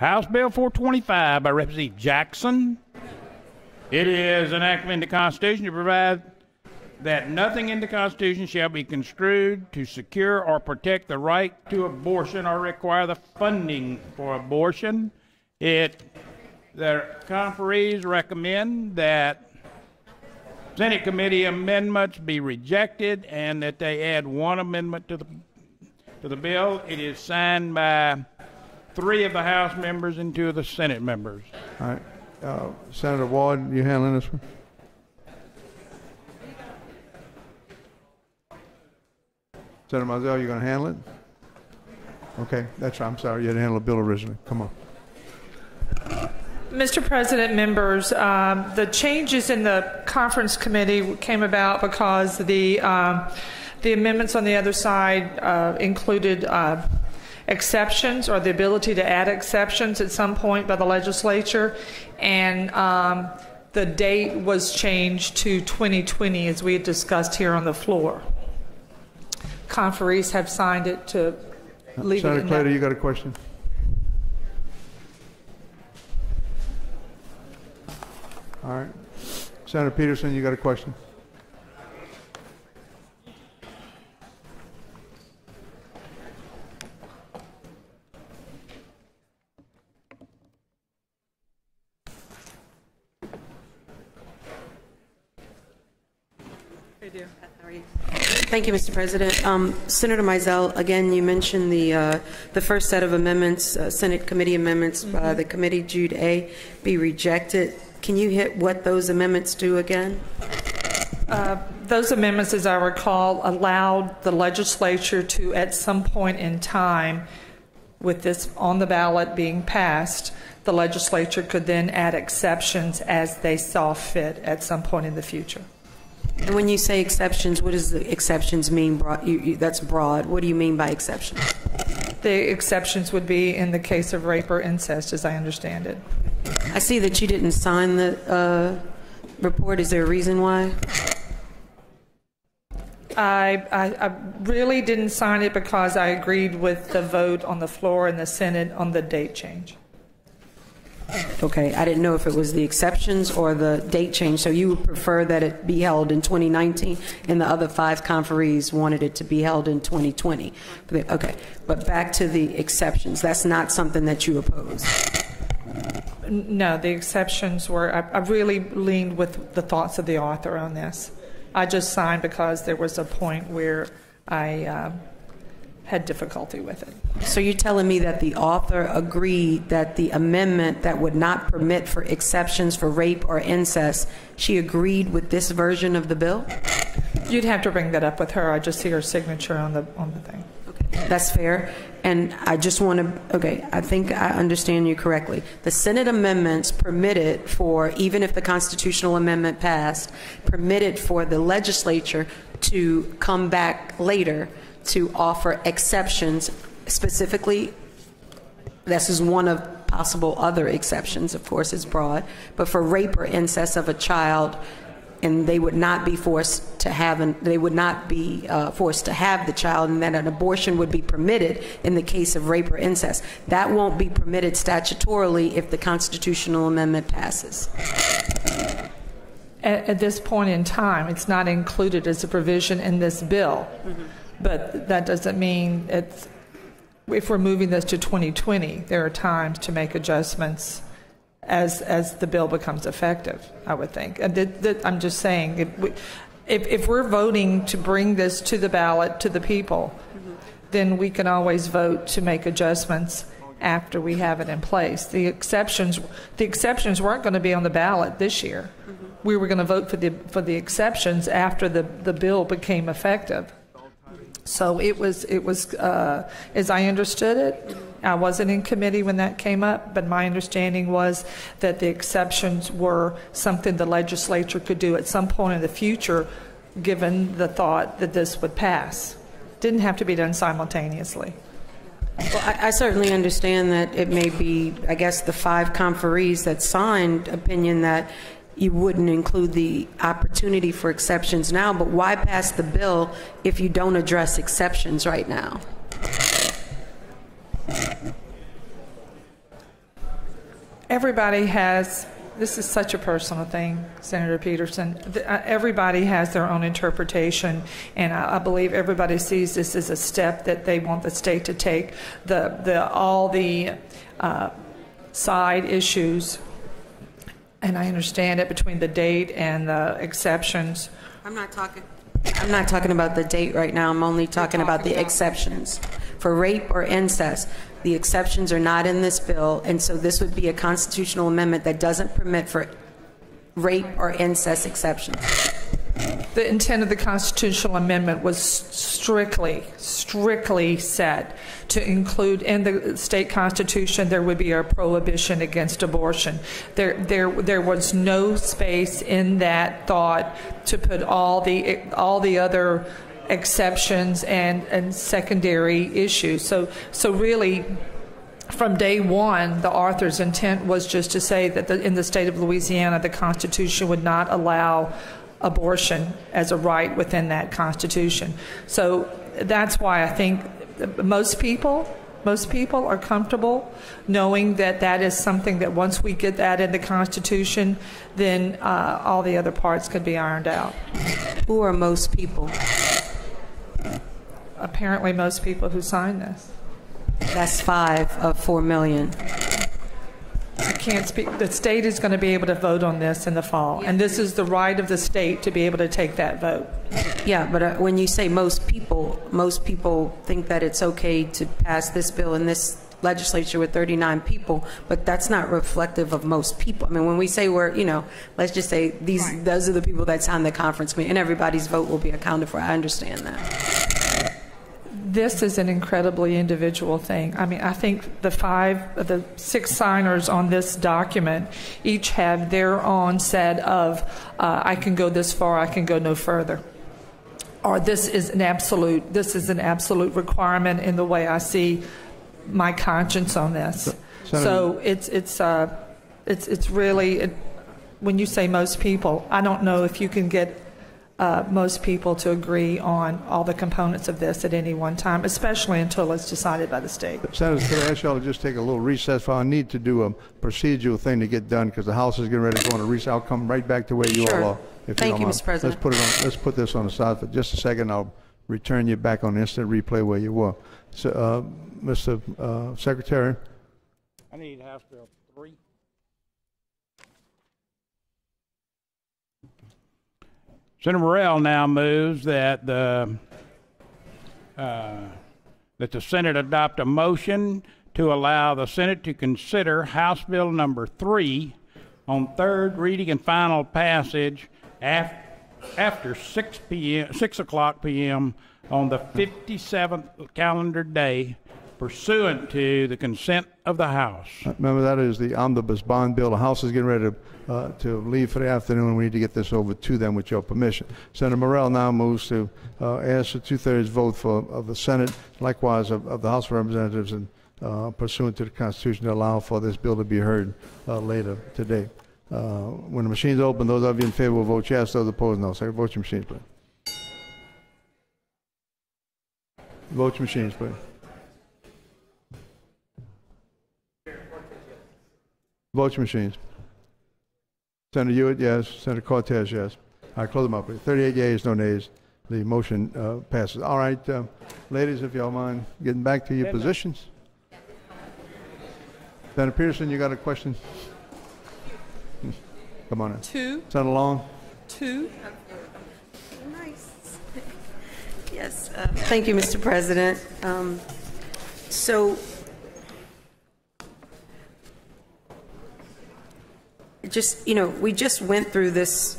House Bill 425 by Representative Jackson. It is an act of the Constitution to provide that nothing in the Constitution shall be construed to secure or protect the right to abortion or require the funding for abortion. The conferees recommend that Senate committee amendments be rejected and that they add one amendment to the bill. It is signed by 3 of the House members and 2 of the Senate members. All right. Senator Ward, you handling this one? Senator Mizell, you going to handle it? Okay, that's right. I'm sorry. You had to handle the bill originally. Come on. Mr. President, members, the changes in the conference committee came about because the amendments on the other side included exceptions, or the ability to add exceptions at some point by the legislature, and the date was changed to 2020 as we had discussed here on the floor. Conferees have signed it to leave Senator it in Clater, that. you got a question? All right. Senator Peterson, you got a question? Thank you, Mr. President. Senator Mizell, again, you mentioned the first set of amendments, Senate committee amendments by the committee, Jude A, be rejected. Can you hit what those amendments do again? Those amendments, as I recall, allowed the legislature to, at some point in time, with this on the ballot being passed, the legislature could then add exceptions as they saw fit at some point in the future. And when you say exceptions, what does the exceptions mean? That's broad. What do you mean by exceptions? The exceptions would be in the case of rape or incest, as I understand it. I see that you didn't sign the report. Is there a reason why? I really didn't sign it because I agreed with the vote on the floor in the Senate on the date change. Okay, I didn't know if it was the exceptions or the date change. So you would prefer that it be held in 2019, and the other 5 conferees wanted it to be held in 2020. Okay, but back to the exceptions. That's not something that you oppose. No, the exceptions were, I really leaned with the thoughts of the author on this. I just signed because there was a point where I had difficulty with it. So you're telling me that the author agreed that the amendment that would not permit for exceptions for rape or incest, she agreed with this version of the bill? You'd have to bring that up with her. I just see her signature on the thing. Okay, that's fair. And I just want to, okay, I think I understand you correctly. The Senate amendments permitted for, even if the constitutional amendment passed, permitted for the legislature to come back later to offer exceptions. Specifically, this is one of possible other exceptions, of course it's broad, but for rape or incest of a child, and they would not be forced to have forced to have the child, and that an abortion would be permitted in the case of rape or incest. That won't be permitted statutorily if the constitutional amendment passes. At this point in time, it's not included as a provision in this bill. Mm-hmm. But that doesn't mean it's, if we're moving this to 2020, there are times to make adjustments as the bill becomes effective, I would think. I'm just saying, if we're voting to bring this to the ballot, to the people, then we can always vote to make adjustments after we have it in place. The exceptions weren't going to be on the ballot this year. We were going to vote for the exceptions after the bill became effective. So it was as I understood it, I wasn't in committee when that came up, but my understanding was that the exceptions were something the legislature could do at some point in the future, given the thought that this would pass. Didn't have to be done simultaneously. Well, I certainly understand that it may be, I guess, the 5 conferees that signed opinion that you wouldn't include the opportunity for exceptions now, but why pass the bill if you don't address exceptions right now? everybody has, this is such a personal thing, Senator Peterson. Everybody has their own interpretation, and I believe everybody sees this as a step that they want the state to take. All the side issues, and I understand it, between the date and the exceptions. I'm not talking about the date right now. I'm only talking about the exceptions. For rape or incest, the exceptions are not in this bill, and so this would be a constitutional amendment that doesn't permit for rape or incest exceptions. The intent of the constitutional amendment was strictly set to include in the state constitution there would be a prohibition against abortion. There was no space in that thought to put all the other exceptions and secondary issues. So really, from day one, the author's intent was just to say that in the state of Louisiana, the Constitution would not allow abortion as a right within that Constitution. So that's why I think most people are comfortable knowing that that is something that once we get that in the Constitution, then all the other parts could be ironed out. Who are most people? Apparently most people who signed this. That's 5 of 4 million. I can't speak. The state is going to be able to vote on this in the fall, and this is the right of the state to be able to take that vote. Yeah, but when you say most people think that it's okay to pass this bill in this legislature with 39 people, but that's not reflective of most people. I mean, when we say let's just say those are the people that signed the conference meeting, and everybody's vote will be accounted for. I understand that. This is an incredibly individual thing. I mean, I think the 6 signers on this document each have their own set of, I can go this far, I can go no further. Or this is an absolute requirement in the way I see my conscience on this. So it's really, when you say most people, I don't know if you can get most people to agree on all the components of this at any one time, especially until it's decided by the state. Senator, could I ask y'all to just take a little recess? I need to do a procedural thing to get done because the House is getting ready to go on a recess. I'll come right back to where you all are. Thank you, Mr. President. Let's put this on the side for just a second. I'll return you back on instant replay where you were. So, Mr. Secretary. I need House Bill 3. Senator Morrell now moves that the Senate adopt a motion to allow the Senate to consider House Bill number 3 on third reading and final passage after 6 o'clock p.m. on the 57th calendar day, pursuant to the consent of the House. Remember, that is the omnibus bond bill. The House is getting ready to leave for the afternoon. We need to get this over to them with your permission. Senator Morrell now moves to ask for 2/3 vote of the Senate, likewise of the House of Representatives, and pursuant to the Constitution to allow for this bill to be heard later today. When the machines open, those of you in favor will vote yes, those opposed no. Second, vote your machines, please. Vote your machines, please. Vote your machines. Senator Hewitt, yes. Senator Cortez, yes. All right, close them up, please. 38 yeas, no nays. The motion passes. All right, ladies, if y'all mind getting back to your positions. Senator Peterson, you got a question? Come on in. 2. Senator Long. 2. Nice. Yes. Thank you, Mr. President. So, we just went through this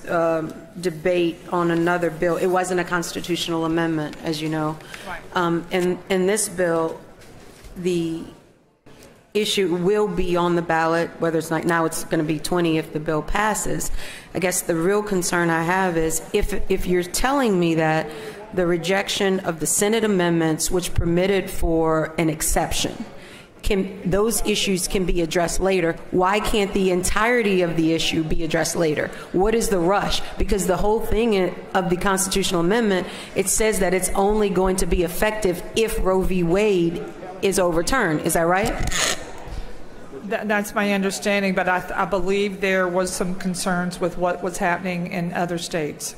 debate on another bill. It wasn't a constitutional amendment, as you know. Right. In this bill, the issue will be on the ballot, whether it's like now it's going to be 20 if the bill passes. I guess the real concern I have is if you're telling me that the rejection of the Senate amendments, which permitted for an exception, those issues can be addressed later. Why can't the entirety of the issue be addressed later? What is the rush? Because the whole thing of the constitutional amendment, it says that it's only going to be effective if Roe v. Wade is overturned. Is that right? That's my understanding, but I believe there was some concerns with what was happening in other states.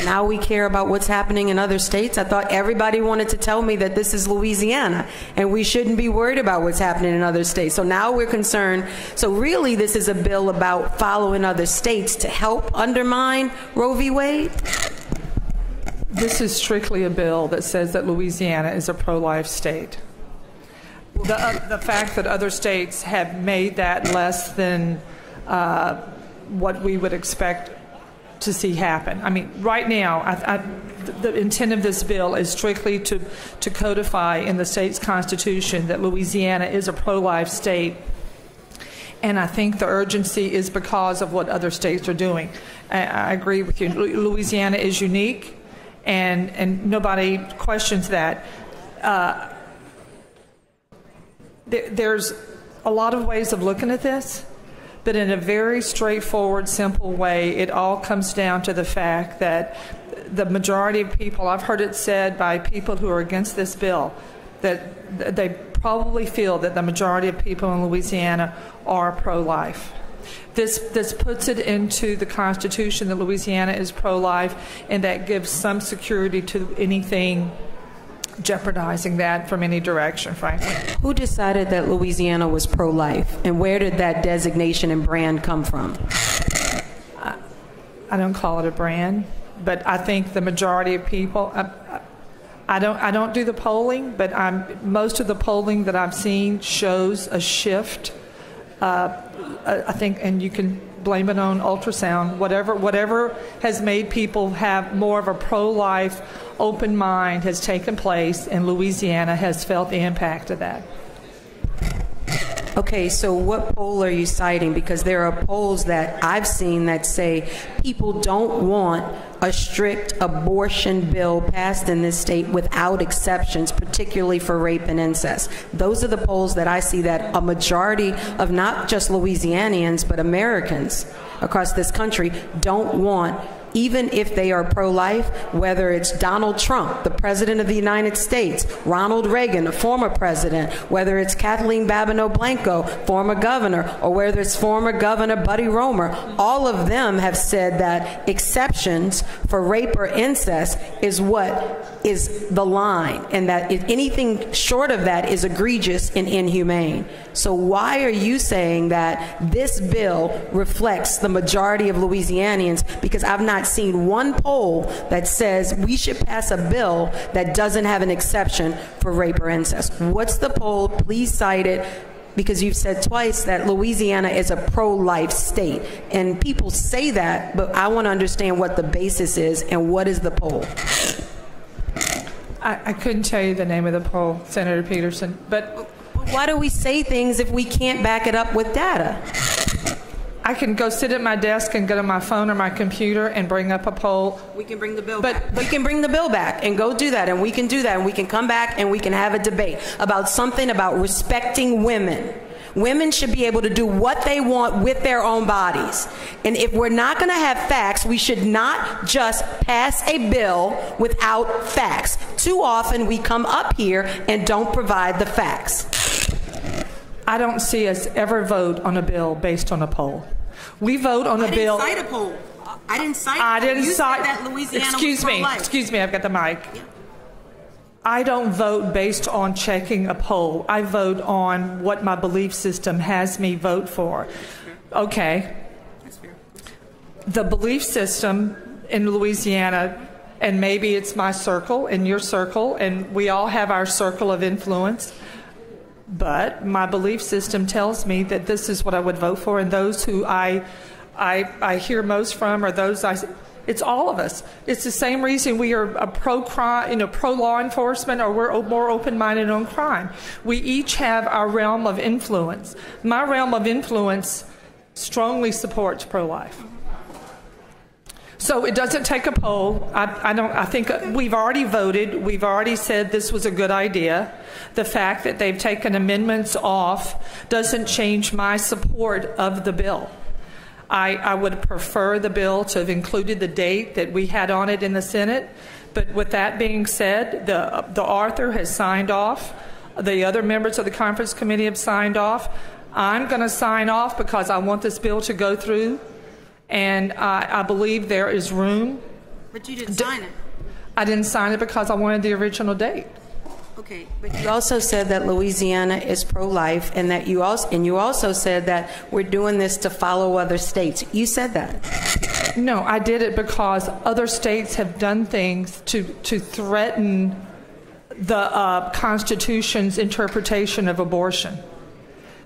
Now we care about what's happening in other states. I thought everybody wanted to tell me that this is Louisiana and we shouldn't be worried about what's happening in other states. So now we're concerned. So really this is a bill about following other states to help undermine Roe v. Wade? This is strictly a bill that says that Louisiana is a pro-life state. The fact that other states have made that less than what we would expect to see happen. I mean, right now, the intent of this bill is strictly to codify in the state's constitution that Louisiana is a pro-life state. And I think the urgency is because of what other states are doing. I agree with you. Louisiana is unique, and nobody questions that. There's a lot of ways of looking at this, but in a very straightforward, simple way, it all comes down to the fact that the majority of people, I've heard it said by people who are against this bill, that they probably feel that the majority of people in Louisiana are pro-life. This puts it into the Constitution that Louisiana is pro-life, and that gives some security to anything jeopardizing that from any direction, frankly. Who decided that Louisiana was pro-life, and where did that designation and brand come from? I don't call it a brand, but I think the majority of people. I don't do the polling, but most of the polling that I've seen shows a shift. I think, and you can blame it on ultrasound, whatever has made people have more of a pro-life, open mind has taken place, and Louisiana has felt the impact of that. Okay, so what poll are you citing? Because there are polls that I've seen that say people don't want a strict abortion bill passed in this state without exceptions, particularly for rape and incest. Those are the polls that I see that a majority of not just Louisianians, but Americans across this country don't want, even if they are pro-life, whether it's Donald Trump, the President of the United States, Ronald Reagan, a former president, whether it's Kathleen Babineau Blanco, former governor, or whether it's former Governor Buddy Roemer. All of them have said that exceptions for rape or incest is what is the line, and that if anything short of that is egregious and inhumane. So why are you saying that this bill reflects the majority of Louisianians? Because I've not seen one poll that says we should pass a bill that doesn't have an exception for rape or incest. What's the poll? Please cite it, because you've said twice that Louisiana is a pro-life state. And people say that, but I want to understand what the basis is and what is the poll. I couldn't tell you the name of the poll, Senator Peterson, but why do we say things if we can't back it up with data? I can go sit at my desk and get on my phone or my computer and bring up a poll. We can bring the bill back. We can bring the bill back and go do that, and we can do that, and we can come back and we can have a debate about something about respecting women. Women should be able to do what they want with their own bodies. And if we're not going to have facts, we should not just pass a bill without facts. Too often we come up here and don't provide the facts. I don't see us ever vote on a bill based on a poll. We vote on a bill. I didn't cite a poll. I didn't cite. You said that Louisiana was pro-life. Excuse me, I've got the mic. Yeah. I don't vote based on checking a poll. I vote on what my belief system has me vote for. Okay. That's fair. The belief system in Louisiana, and maybe it's my circle and your circle, and we all have our circle of influence, but my belief system tells me that this is what I would vote for, and those who I hear most from are those it's all of us. It's the same reason we are a pro-crime, pro-law enforcement, or we're more open-minded on crime. We each have our realm of influence. My realm of influence strongly supports pro-life. So it doesn't take a poll. I think we've already voted. We've already said this was a good idea. The fact that they've taken amendments off doesn't change my support of the bill. I would prefer the bill to have included the date that we had on it in the Senate. But with that being said, the author has signed off. The other members of the conference committee have signed off. I'm going to sign off because I want this bill to go through, and I believe there is room. But you didn't sign it. I didn't sign it because I wanted the original date. Okay, but you also said that Louisiana is pro-life, and that you also said that we're doing this to follow other states. You said that. No, I did it because other states have done things to threaten the Constitution's interpretation of abortion.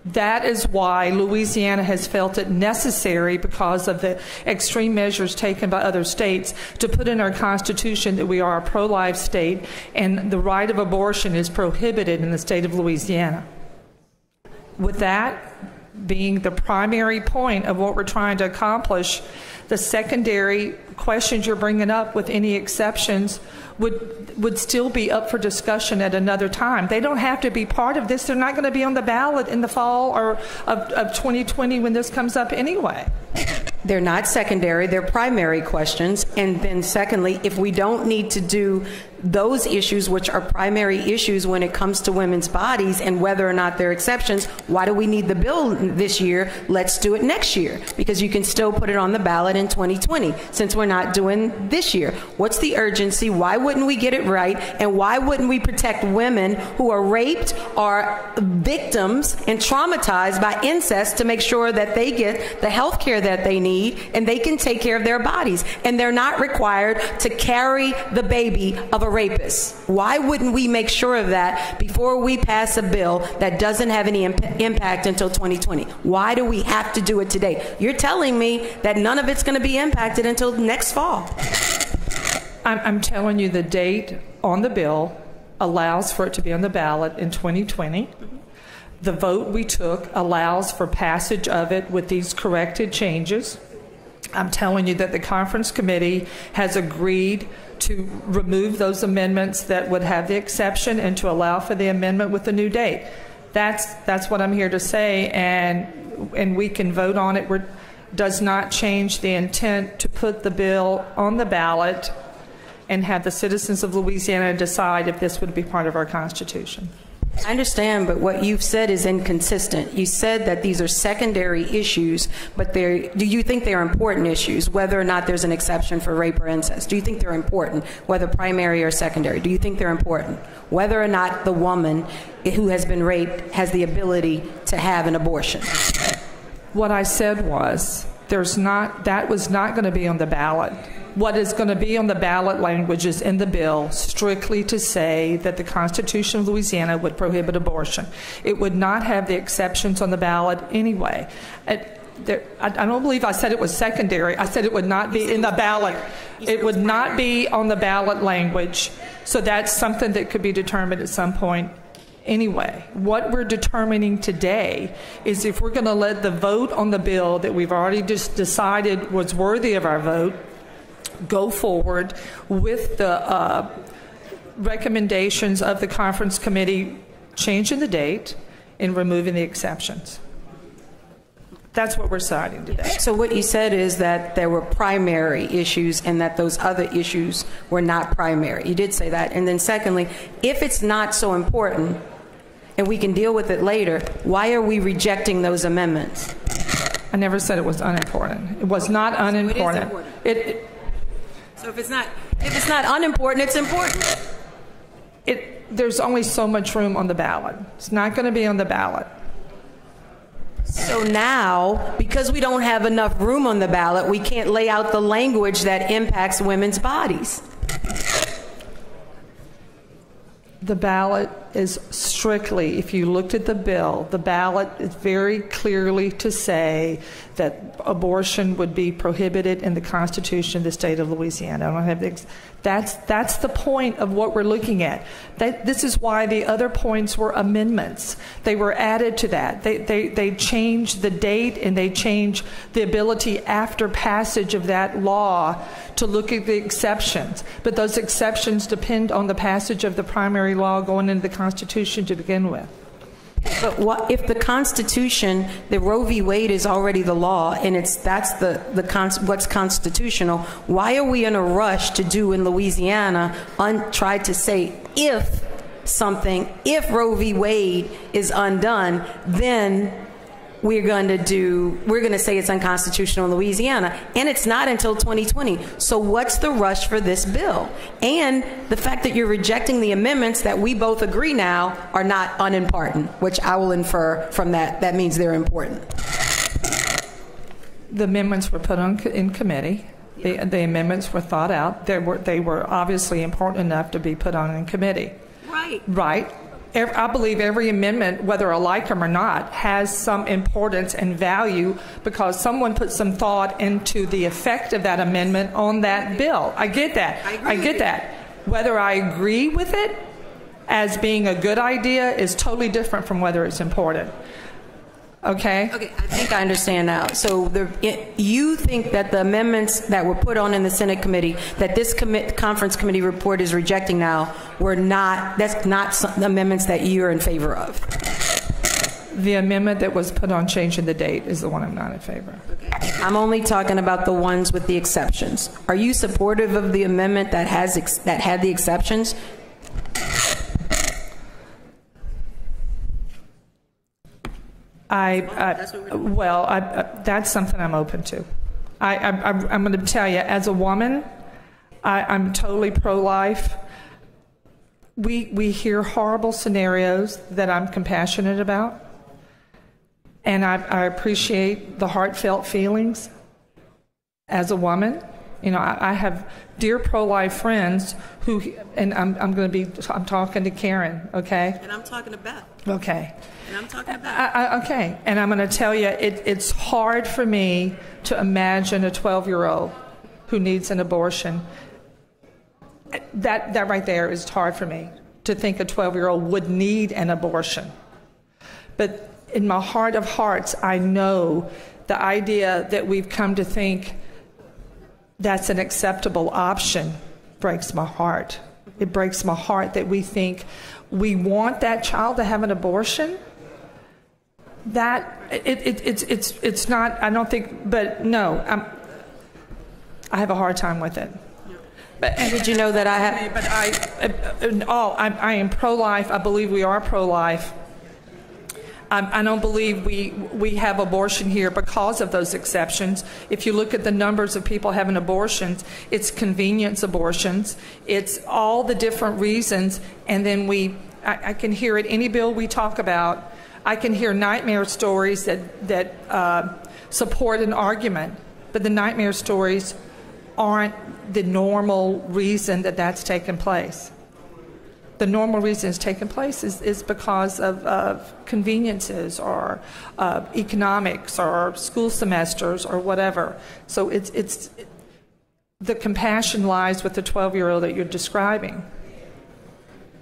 That is why Louisiana has felt it necessary, because of the extreme measures taken by other states, to put in our Constitution that we are a pro-life state and the right of abortion is prohibited in the state of Louisiana. With that being the primary point of what we're trying to accomplish, the secondary questions you're bringing up, with any exceptions, would still be up for discussion at another time. They don't have to be part of this. They're not going to be on the ballot in the fall or of 2020 when this comes up anyway. They're not secondary, they're primary questions. And then secondly, if we don't need to do those issues, which are primary issues when it comes to women's bodies and whether or not they're exceptions, why do we need the bill this year? Let's do it next year, because you can still put it on the ballot in 2020 since we're not doing this year. What's the urgency? Why wouldn't we get it right? And why wouldn't we protect women who are raped, are victims, and traumatized by incest to make sure that they get the health care that they need and they can take care of their bodies, and they're not required to carry the baby of a rapist? Why wouldn't we make sure of that before we pass a bill that doesn't have any impact until 2020? Why do we have to do it today? You're telling me that none of it's going to be impacted until next fall. I'm telling you, the date on the bill allows for it to be on the ballot in 2020. The vote we took allows for passage of it with these corrected changes. I'm telling you that the conference committee has agreed to remove those amendments that would have the exception and to allow for the amendment with the new date. That's what I'm here to say, and we can vote on it. Does not change the intent to put the bill on the ballot and have the citizens of Louisiana decide if this would be part of our Constitution. I understand, but what you've said is inconsistent. You said that these are secondary issues, but do you think they're important issues, whether or not there's an exception for rape or incest? Do you think they're important, whether primary or secondary? Do you think they're important, whether or not the woman who has been raped has the ability to have an abortion? What I said was that was not going to be on the ballot. What is going to be on the ballot language is in the bill strictly to say that the Constitution of Louisiana would prohibit abortion. It would not have the exceptions on the ballot anyway. I don't believe I said it was secondary. I said it would not be in the ballot. It would not be on the ballot language. So that's something that could be determined at some point anyway. What we're determining today is if we're going to let the vote on the bill that we've already just decided was worthy of our vote go forward with the recommendations of the conference committee, changing the date and removing the exceptions. That's what we're deciding today. So what you said is that there were primary issues and that those other issues were not primary. You did say that. And then secondly, if it's not so important and we can deal with it later, why are we rejecting those amendments? I never said it was unimportant. It was not unimportant. So it is important. So if it's not unimportant, it's important. There's only so much room on the ballot. It's not going to be on the ballot. So now, because we don't have enough room on the ballot, we can't lay out the language that impacts women's bodies. The ballot is strictly, if you looked at the bill, the ballot is very clearly to say that abortion would be prohibited in the Constitution of the state of Louisiana. I don't have that's the point of what we're looking at. This is why the other points were amendments. They were added to that. They changed the date and they changed the ability after passage of that law to look at the exceptions. But those exceptions depend on the passage of the primary law going into the Constitution to begin with. But what if the Constitution, the Roe v. Wade is already the law, and that's what's constitutional? Why are we in a rush to do in Louisiana? Try to say if Roe v. Wade is undone, then we're going to say it's unconstitutional in Louisiana, and it's not until 2020. So what's the rush for this bill? And the fact that you're rejecting the amendments that we both agree now are not unimportant, which I will infer from that means they're important. The amendments were put on in committee. The amendments were thought out. They were obviously important enough to be put on in committee. Right. I believe every amendment, whether I like them or not, has some importance and value because someone put some thought into the effect of that amendment on that bill. I get that. I get that. Whether I agree with it as being a good idea is totally different from whether it's important. Okay, I think I understand now. So you think that the amendments that were put on in the Senate committee that this conference committee report is rejecting now that's not the amendments that you're in favor of? The amendment that was put on changing the date is the one I'm not in favor of. Okay. I'm only talking about the ones with the exceptions. Are you supportive of the amendment that had the exceptions? That's something I'm open to. I'm going to tell you, as a woman, I'm totally pro-life. We hear horrible scenarios that I'm compassionate about, and I appreciate the heartfelt feelings as a woman. You know, I have dear pro-life friends who, and I'm talking to Karen, okay? And I'm talking to Beth. Okay. And I'm talking about. Okay, and I'm going to tell you, it's hard for me to imagine a 12-year-old who needs an abortion. That right there is hard for me, to think a 12-year-old would need an abortion. But in my heart of hearts, I know the idea that we've come to think that's an acceptable option breaks my heart. It breaks my heart that we think we want that child to have an abortion. That it's not. I don't think. But no, I have a hard time with it. But did you know that I have? But I am pro-life. I believe we are pro-life. I don't believe we have abortion here because of those exceptions. If you look at the numbers of people having abortions, it's convenience abortions. It's all the different reasons. And then I can hear it, any bill we talk about, I can hear nightmare stories that support an argument. But the nightmare stories aren't the normal reason that's taken place. The normal reason it's taken place is because of conveniences or economics or school semesters or whatever. So it's the compassion lies with the 12-year-old that you're describing.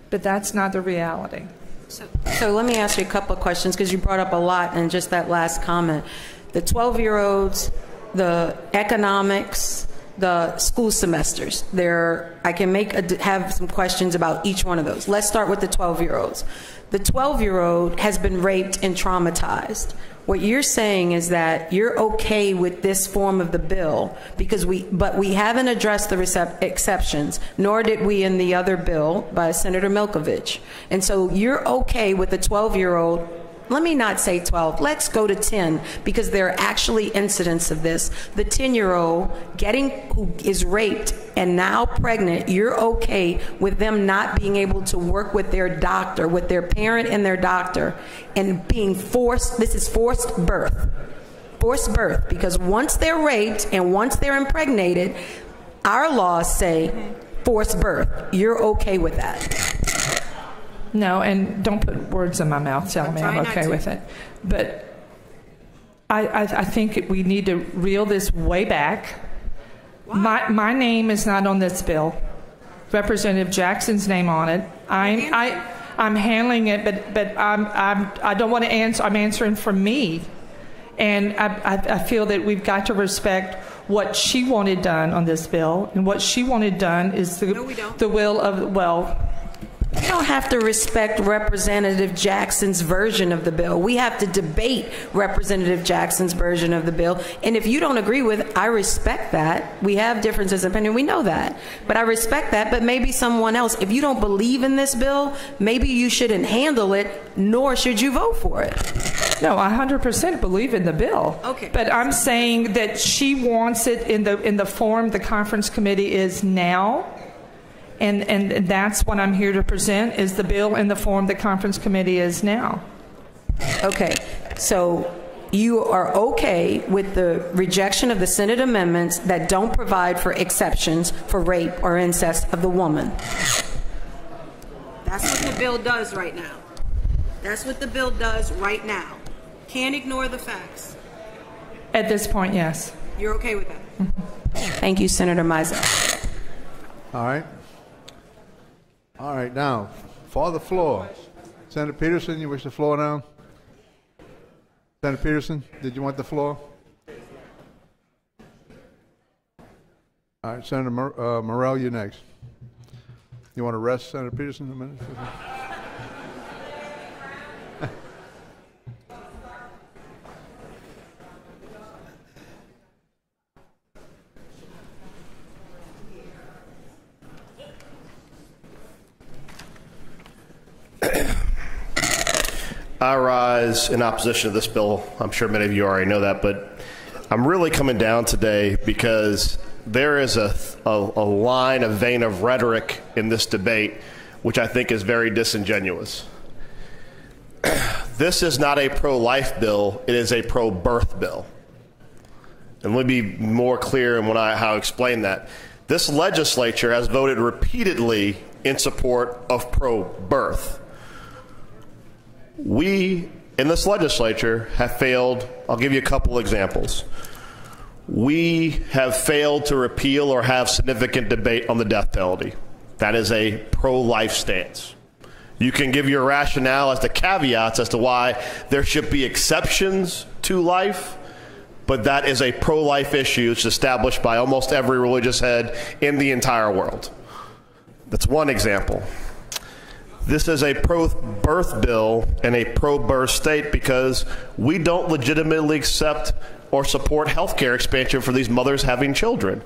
But that's not the reality. So let me ask you a couple of questions because you brought up a lot in just that last comment. The 12-year-olds, the economics, the school semesters. I can have some questions about each one of those. Let's start with the 12-year-olds. The 12-year-old has been raped and traumatized. What you're saying is that you're okay with this form of the bill but we haven't addressed the exceptions, nor did we in the other bill by Senator Milkovich. And so you're okay with the 12-year-old. Let me not say 12. Let's go to 10 because there are actually incidents of this. The 10-year-old who is raped and now pregnant, you're okay with them not being able to work with their doctor, with their parent and their doctor, and being forced. This is forced birth. Forced birth, because once they're raped and once they're impregnated, our laws say forced birth. You're okay with that? No, and don't put words in my mouth telling me I'm okay with it. But I think we need to reel this way back. My name is not on this bill. Representative Jackson's name on it. I'm handling it, but I don't want to answer. I'm answering for me, and I feel that we've got to respect what she wanted done on this bill, and what she wanted done is the will of We don't have to respect Representative Jackson's version of the bill. We have to debate Representative Jackson's version of the bill. And if you don't agree with it, I respect that. We have differences of opinion. We know that. But I respect that. But maybe someone else, if you don't believe in this bill, maybe you shouldn't handle it, nor should you vote for it. No, I 100% believe in the bill. Okay. But I'm saying that she wants it in the form the conference committee is now. And that's what I'm here to present, is the bill in the form the conference committee is now. Okay, so you are okay with the rejection of the Senate amendments that don't provide for exceptions for rape or incest of the woman? That's what the bill does right now. That's what the bill does right now. Can't ignore the facts. At this point, yes. You're okay with that? Mm-hmm. Thank you, Senator Mizell. All right. All right, now, for the floor. Senator Peterson, you wish the floor now? Senator Peterson, did you want the floor? All right, Senator Morrell, you're next. You want to rest, Senator Peterson, a minute? I rise in opposition to this bill. I'm sure many of you already know that, but I'm really coming down today because there is a line, a vein of rhetoric in this debate which I think is very disingenuous. This is not a pro-life bill, it is a pro-birth bill. And let me be more clear in how I explain that. This legislature has voted repeatedly in support of pro-birth. We, in this legislature, have failed. I'll give you a couple examples. We have failed to repeal or have significant debate on the death penalty. That is a pro-life stance. You can give your rationale as to caveats as to why there should be exceptions to life, but that is a pro-life issue. It's established by almost every religious head in the entire world. That's one example. This is a pro-birth bill and a pro-birth state because we don't legitimately accept or support health care expansion for these mothers having children.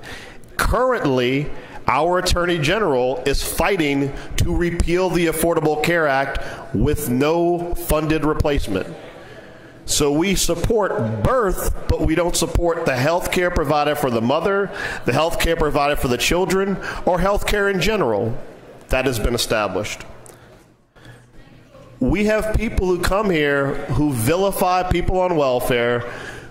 Currently, our Attorney General is fighting to repeal the Affordable Care Act with no funded replacement. So we support birth, but we don't support the health care provided for the mother, the health care provided for the children, or health care in general. That has been established. We have people who come here who vilify people on welfare,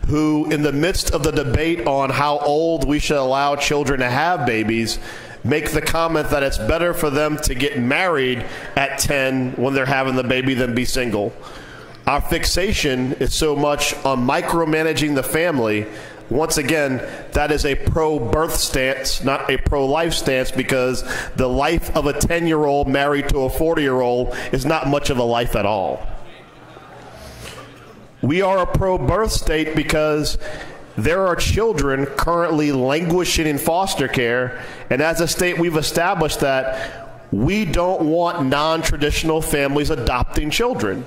who in the midst of the debate on how old we should allow children to have babies, make the comment that it's better for them to get married at 10 when they're having the baby than be single. Our fixation is so much on micromanaging the family. Once again, that is a pro-birth stance, not a pro-life stance, because the life of a 10-year-old married to a 40-year-old is not much of a life at all. We are a pro-birth state because there are children currently languishing in foster care, and as a state we've established that we don't want non-traditional families adopting children.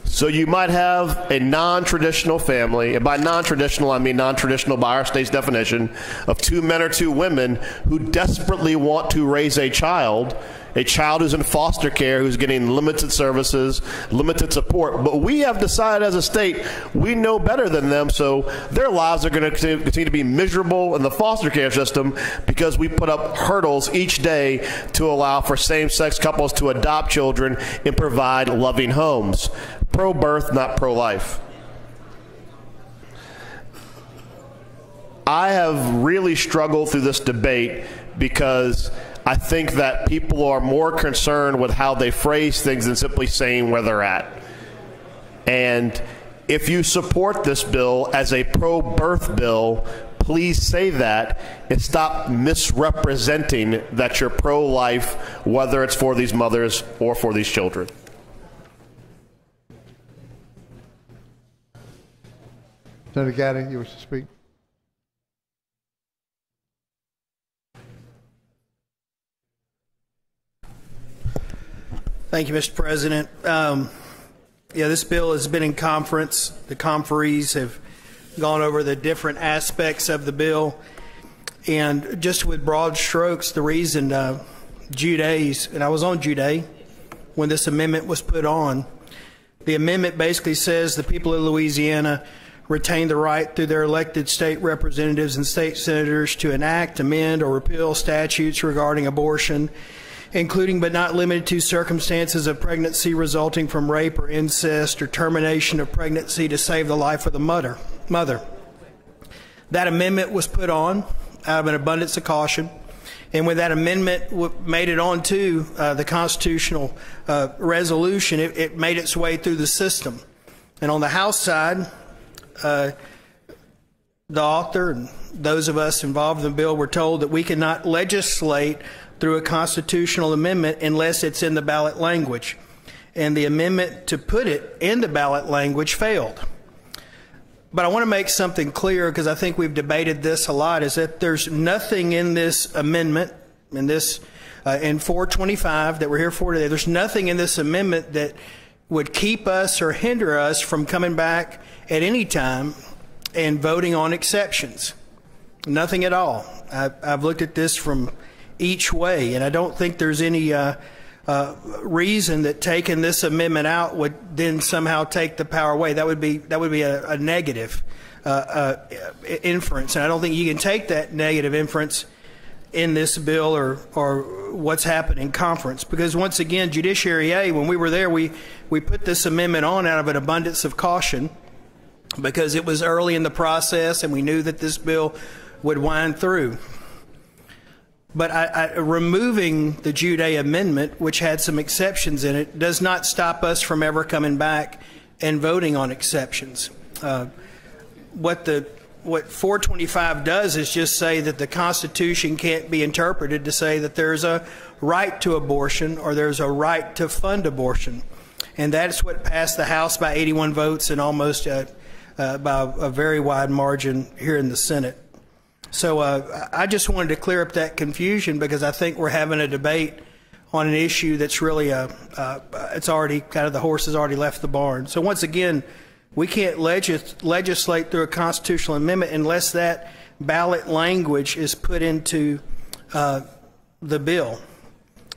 So you might have a non-traditional family, and by non-traditional I mean non-traditional by our state's definition, of 2 men or 2 women who desperately want to raise a child who's in foster care, who's getting limited services, limited support. But we have decided as a state we know better than them, so their lives are going to continue to be miserable in the foster care system because we put up hurdles each day to allow for same-sex couples to adopt children and provide loving homes. Pro-birth, not pro-life. I have really struggled through this debate because I think that people are more concerned with how they phrase things than simply saying where they're at. And if you support this bill as a pro-birth bill, please say that and stop misrepresenting that you're pro-life, whether it's for these mothers or for these children. Senator Gaddy, you wish to speak? Thank you, Mr. President. This bill has been in conference. The conferees have gone over the different aspects of the bill. And just with broad strokes, the reason Jude A's, and I was on Jude A when this amendment was put on, The amendment basically says the people of Louisiana retain the right through their elected state representatives and state senators to enact, amend, or repeal statutes regarding abortion, including but not limited to circumstances of pregnancy resulting from rape or incest or termination of pregnancy to save the life of the mother. That amendment was put on out of an abundance of caution, and when that amendment made it onto the constitutional resolution, it made its way through the system. And on the House side, the author and those of us involved in the bill were told that we cannot legislate through a constitutional amendment unless it's in the ballot language. And the amendment to put it in the ballot language failed. But I want to make something clear, because I think we've debated this a lot, is that there's nothing in this amendment, in 425 that we're here for today, there's nothing in this amendment that would keep us or hinder us from coming back at any time and voting on exceptions. Nothing at all. I've looked at this from each way, and I don't think there's any reason that taking this amendment out would then somehow take the power away. That would be a negative inference, and I don't think you can take that negative inference in this bill or what's happened in conference, because once again, Judiciary A, when we were there, we put this amendment on out of an abundance of caution because it was early in the process and we knew that this bill would wind through. But removing the Jude A amendment, which had some exceptions in it, does not stop us from ever coming back and voting on exceptions. What 425 does is just say that the Constitution can't be interpreted to say that there's a right to abortion or there's a right to fund abortion. And that's what passed the House by 81 votes and almost by a very wide margin here in the Senate. So I just wanted to clear up that confusion, because I think we're having a debate on an issue that's really it's already kind of, the horse has already left the barn. So once again, we can't legislate through a constitutional amendment unless that ballot language is put into the bill,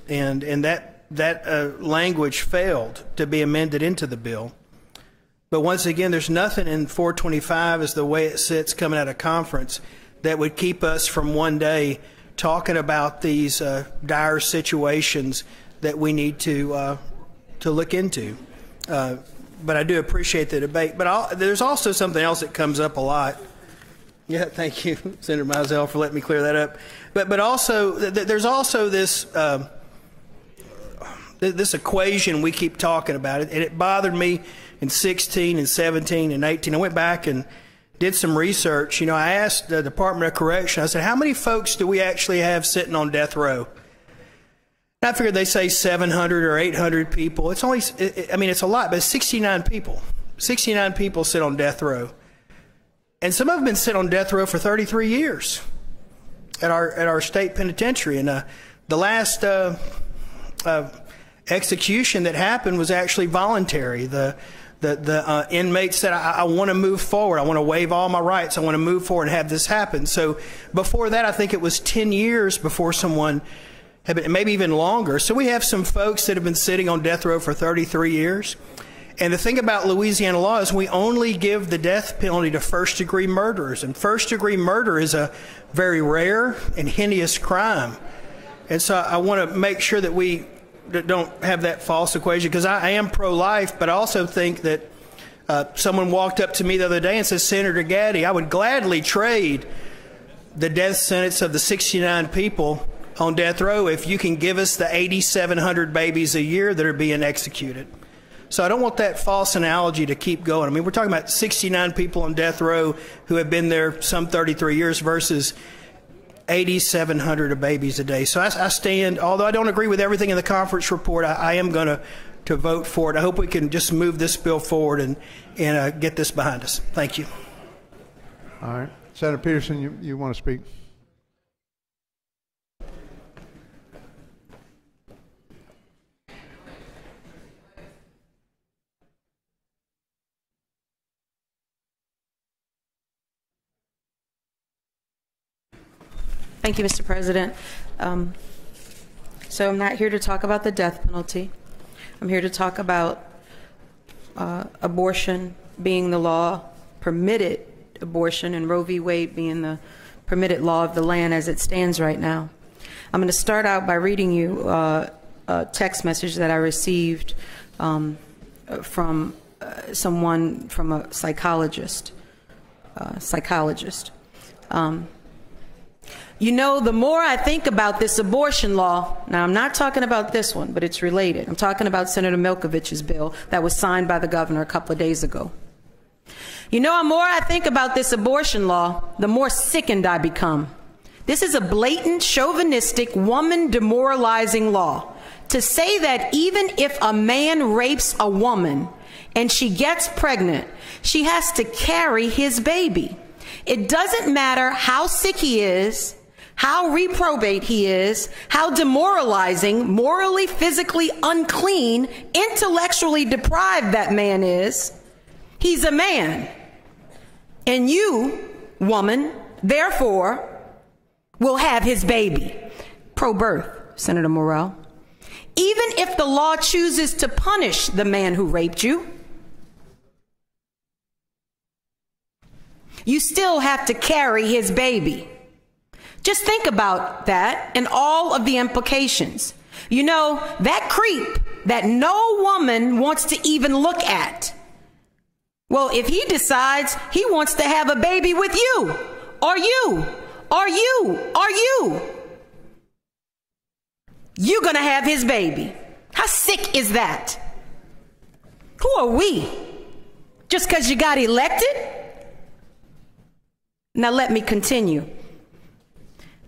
and that language failed to be amended into the bill. But once again, there's nothing in 425 as the way it sits coming out of conference that would keep us from one day talking about these dire situations that we need to look into. But I do appreciate the debate. But there's also something else that comes up a lot. Yeah, thank you, Senator Mizell, for letting me clear that up. But also, there's also this this equation we keep talking about, and it bothered me in 16 and 17 and 18. I went back and did some research. You know, I asked the Department of Correction, I said, how many folks do we actually have sitting on death row? And I figured they say 700 or 800 people. It's only, I mean, it's a lot, but it's 69 people. 69 people sit on death row. And some of them have been sitting on death row for 33 years at our state penitentiary. And the last execution that happened was actually voluntary. The inmate said, I want to move forward. I want to waive all my rights. I want to move forward and have this happen. So before that, I think it was 10 years before someone had been, maybe even longer. So we have some folks that have been sitting on death row for 33 years. And the thing about Louisiana law is we only give the death penalty to first-degree murderers. And first-degree murder is a very rare and heinous crime. And so I want to make sure that we don't have that false equation, because I am pro-life, but I also think that someone walked up to me the other day and said, Senator Gaddy, I would gladly trade the death sentence of the 69 people on death row if you can give us the 8,700 babies a year that are being executed. So I don't want that false analogy to keep going. I mean, we're talking about 69 people on death row who have been there some 33 years versus 8,700 babies a day. So I stand, although I don't agree with everything in the conference report, I am going to vote for it. I hope we can just move this bill forward and get this behind us. Thank you. All right. Senator Peterson, you want to speak? Thank you, Mr. President. So I'm not here to talk about the death penalty. I'm here to talk about abortion being the law, permitted abortion, and Roe v. Wade being the permitted law of the land as it stands right now. I'm going to start out by reading you a text message that I received from someone, from a psychologist. You know, the more I think about this abortion law, now I'm not talking about this one, but it's related. I'm talking about Senator Milkovich's bill that was signed by the governor a couple of days ago. You know, the more I think about this abortion law, the more sickened I become. This is a blatant, chauvinistic, woman demoralizing law. To say that even if a man rapes a woman and she gets pregnant, she has to carry his baby. It doesn't matter how sick he is, how reprobate he is, how demoralizing, morally, physically unclean, intellectually deprived that man is. He's a man. And you, woman, therefore, will have his baby. Pro-birth, Senator Morrell. Even if the law chooses to punish the man who raped you, you still have to carry his baby. Just think about that and all of the implications. You know, that creep that no woman wants to even look at. Well, if he decides he wants to have a baby with you, or you, you're going to have his baby. How sick is that? Who are we? Just because you got elected? Now let me continue.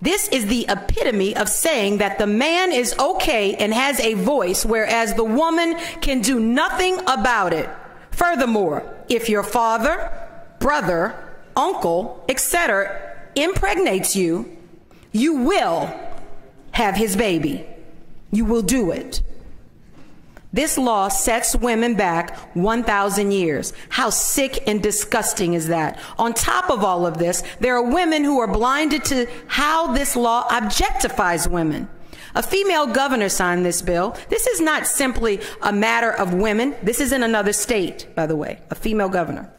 This is the epitome of saying that the man is okay and has a voice, whereas the woman can do nothing about it. Furthermore, if your father, brother, uncle, etc. impregnates you, you will have his baby. You will do it. This law sets women back 1,000 years. How sick and disgusting is that? On top of all of this, there are women who are blinded to how this law objectifies women. A female governor signed this bill. This is not simply a matter of women. This is in another state, by the way, a female governor.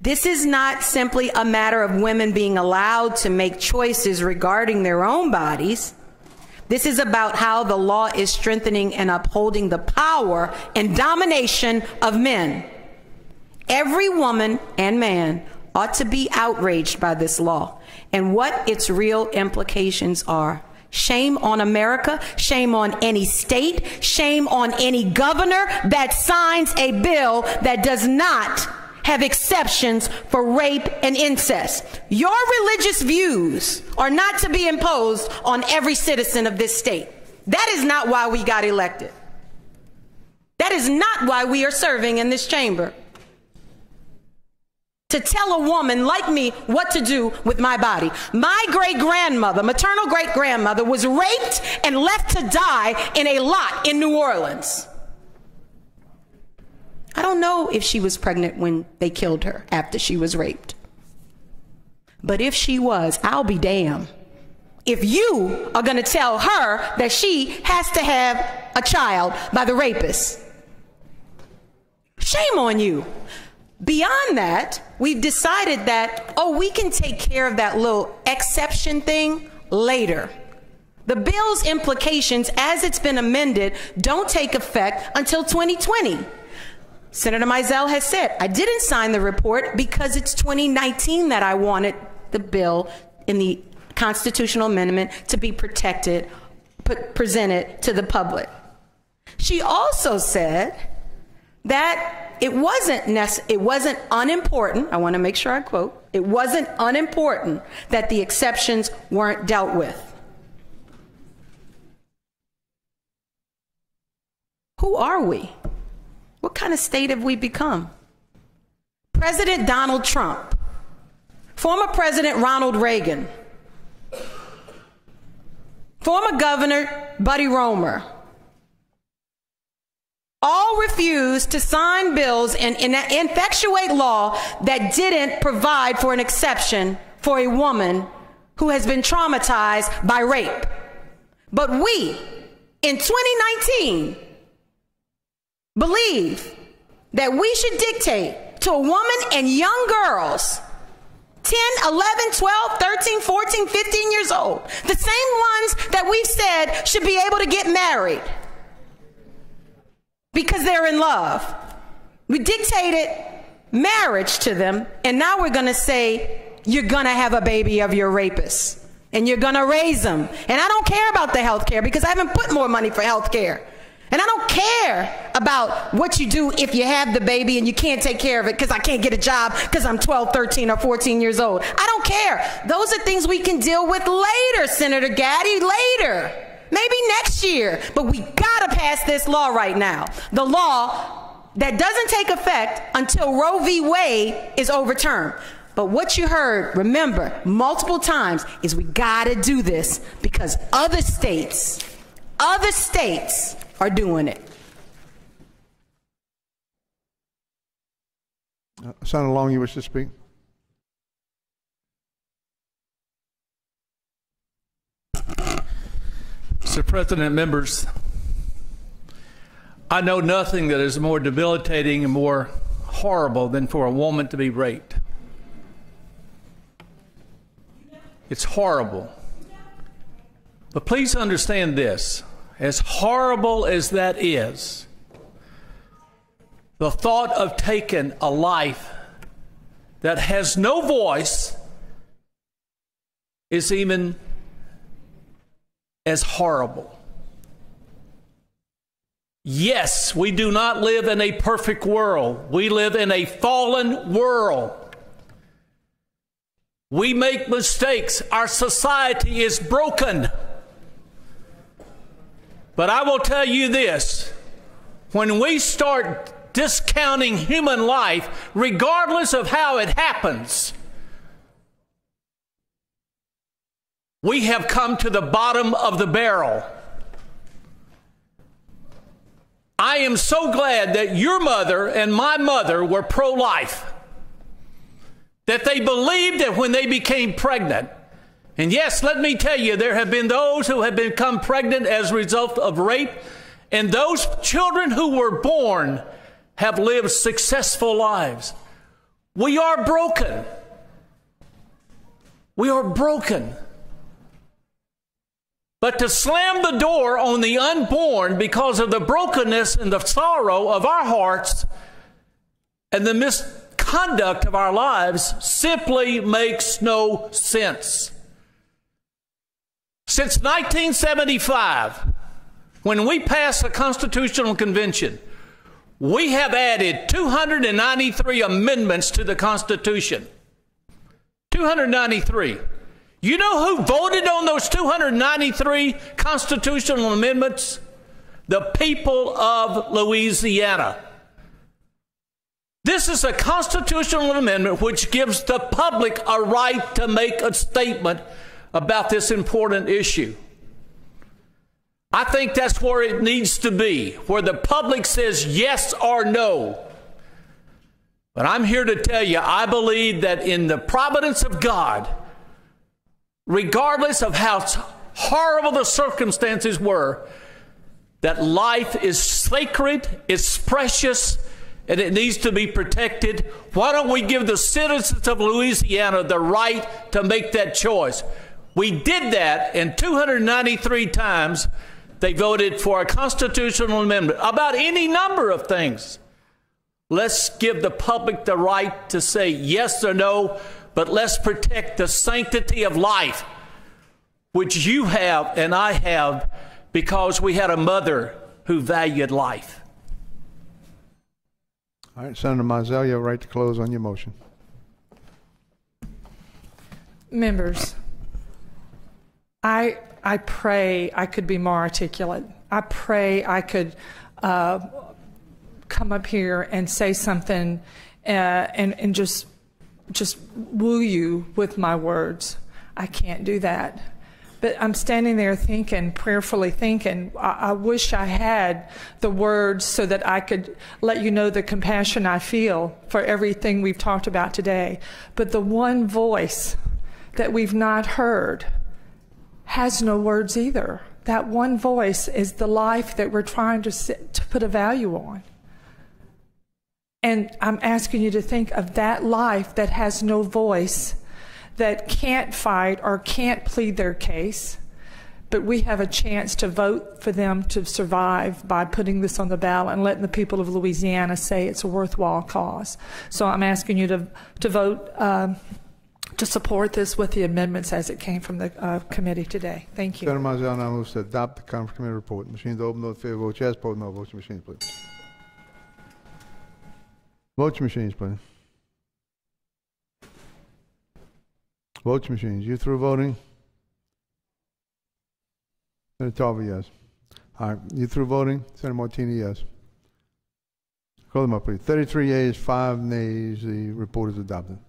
This is not simply a matter of women being allowed to make choices regarding their own bodies. This is about how the law is strengthening and upholding the power and domination of men. Every woman and man ought to be outraged by this law and what its real implications are. Shame on America, shame on any state, shame on any governor that signs a bill that does not have exceptions for rape and incest. Your religious views are not to be imposed on every citizen of this state. That is not why we got elected. That is not why we are serving in this chamber. To tell a woman like me what to do with my body. My great-grandmother, maternal great-grandmother, was raped and left to die in a lot in New Orleans. I don't know if she was pregnant when they killed her after she was raped. But if she was, I'll be damned if you are going to tell her that she has to have a child by the rapist. Shame on you. Beyond that, we've decided that, we can take care of that little exception thing later. The bill's implications, as it's been amended, don't take effect until 2020. Senator Mizell has said, I didn't sign the report because it's 2019 that I wanted the bill in the constitutional amendment to be protected, presented to the public. She also said that it wasn't unimportant. I want to make sure I quote. It wasn't unimportant that the exceptions weren't dealt with. Who are we? What kind of state have we become? President Donald Trump, former President Ronald Reagan, former Governor Buddy Roemer, all refused to sign bills and effectuate law that didn't provide for an exception for a woman who has been traumatized by rape. But we, in 2019, believe that we should dictate to a woman and young girls, 10, 11, 12, 13, 14, 15 years old, the same ones that we've said should be able to get married because they're in love. We dictated marriage to them, and now we're going to say, you're going to have a baby of your rapist, and you're going to raise them. And I don't care about the health care because I haven't put more money for health care. And I don't care about what you do if you have the baby and you can't take care of it because I can't get a job because I'm 12, 13, or 14 years old. I don't care. Those are things we can deal with later, Senator Gaddy, later. Maybe next year. But we got to pass this law right now. The law that doesn't take effect until Roe v. Wade is overturned. But what you heard, remember, multiple times is we got to do this because other states are doing it. Senator Long, you wish to speak? Mr. President, members, I know nothing that is more debilitating and more horrible than for a woman to be raped. It's horrible. But please understand this. As horrible as that is, the thought of taking a life that has no voice is even as horrible. Yes, we do not live in a perfect world. We live in a fallen world. We make mistakes. Our society is broken. But I will tell you this, when we start discounting human life, regardless of how it happens, we have come to the bottom of the barrel. I am so glad that your mother and my mother were pro-life, that they believed that when they became pregnant. And yes, let me tell you, there have been those who have become pregnant as a result of rape, and those children who were born have lived successful lives. We are broken. We are broken. But to slam the door on the unborn because of the brokenness and the sorrow of our hearts and the misconduct of our lives simply makes no sense. Since 1975, when we passed the Constitutional Convention, we have added 293 amendments to the Constitution. 293. You know who voted on those 293 constitutional amendments? The people of Louisiana. This is a constitutional amendment which gives the public a right to make a statement about this important issue. I think that's where it needs to be, where the public says yes or no. But I'm here to tell you, I believe that in the providence of God, regardless of how horrible the circumstances were, that life is sacred, it's precious, and it needs to be protected. Why don't we give the citizens of Louisiana the right to make that choice? We did that, and 293 times they voted for a constitutional amendment about any number of things. Let's give the public the right to say yes or no, but let's protect the sanctity of life, which you have and I have because we had a mother who valued life. All right, Senator Mizell, you have a right to close on your motion. Members, I pray I could be more articulate. I pray I could come up here and say something and just woo you with my words. I can't do that. But I'm standing there thinking, prayerfully thinking, I wish I had the words so that I could let you know the compassion I feel for everything we've talked about today. But the one voice that we've not heard has no words either. That one voice is the life that we're trying to put a value on. And I'm asking you to think of that life that has no voice, that can't fight or can't plead their case. But we have a chance to vote for them to survive by putting this on the ballot and letting the people of Louisiana say it's a worthwhile cause. So I'm asking you to vote to support this with the amendments as it came from the committee today. Thank you. Senator Mizell now moves to adopt the conference committee report. Machines open, those in favor vote yes, opposed no. Vote your machines, please. Vote your machines, please. Vote your machines. You through voting? Senator Tarver, yes. All right. You through voting? Senator Martini, yes. Call them up, please. 33 yeas, 5 nays. The report is adopted.